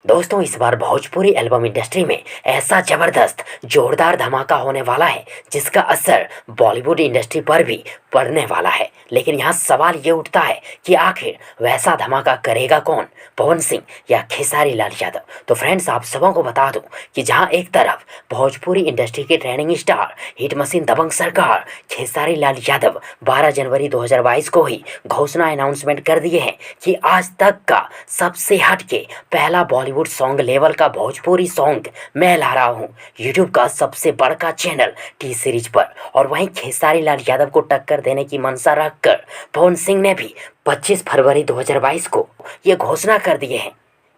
दोस्तों इस बार Bhojpuri album industry में ऐसा जबरदस्त जोरदार धमाका होने वाला है जिसका असर बॉलीवुड इंडस्ट्री पर भी पड़ने वाला है। लेकिन यहाँ सवाल ये उठता है कि आखिर वैसा धमाका करेगा कौन, पवन सिंह या खेसारी लाल यादव। तो फ्रेंड्स आप सबों को बता दूं कि जहाँ एक तरफ भोजपुरी इंडस्ट्री के ट्रेंडिंग स्टार हिट मशीन दबंग सरकार खेसारी लाल यादव 12 जनवरी 2022 को ही घोषणा अनाउंसमेंट कर दिए हैं कि आज तक का सबसे हटके पहला बॉलीवुड सॉन्ग लेवल का भोजपुरी सॉन्ग मैं ला रहा हूँ यूट्यूब का सबसे बड़का चैनल टी सीरीज पर। और वहीं खेसारी लाल यादव को टक्कर देने की मंशा रखकर पवन सिंह ने भी 25 फरवरी 2022 को ये घोषणा कर दिए हैं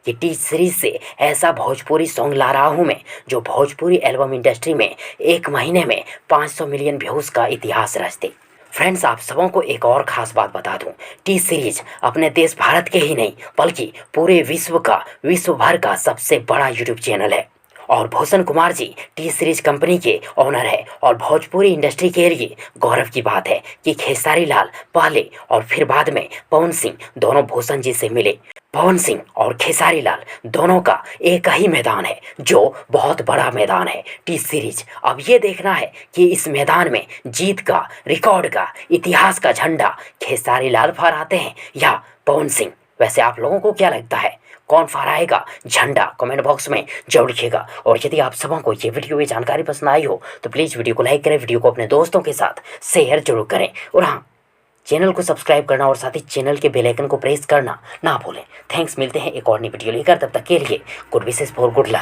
कि टी सीरीज से ऐसा भोजपुरी सॉन्ग ला रहा हूँ मैं जो भोजपुरी एल्बम इंडस्ट्री में एक महीने में 500 मिलियन व्यूज़ का इतिहास रच दे। फ्रेंड्स आप सबों को एक और ख़ास बात बता दूं, टी सीरीज अपने देश भारत के ही नहीं बल्कि पूरे विश्व भर का सबसे बड़ा यूट्यूब चैनल है। और Bhushan Kumar G T series company के ओनर है और भोजपुरी इंडस्ट्री के लिए गौरव की बात है कि खेसारी लाल पहले और फिर बाद में पवन सिंह दोनों भूषण जी से मिले। पवन सिंह और खेसारी लाल दोनों का एक ही मैदान है जो बहुत बड़ा मैदान है टी सीरीज। अब ये देखना है कि इस मैदान में जीत का, रिकॉर्ड का, इतिहास का झंडा खेसारी लाल फहराते हैं या पवन सिंह। वैसे आप लोगों को क्या लगता है, कौन फहराएगा झंडा? कमेंट बॉक्स में जरूर लिखिएगा। और यदि आप सबों को ये वीडियो, ये जानकारी पसंद आई हो तो प्लीज़ वीडियो को लाइक करें, वीडियो को अपने दोस्तों के साथ शेयर जरूर करें और हाँ, चैनल को सब्सक्राइब करना और साथ ही चैनल के बेल आइकन को प्रेस करना ना भूलें। थैंक्स, मिलते हैं एक और नई वीडियो लेकर, तब तक के लिए good wishes for good luck.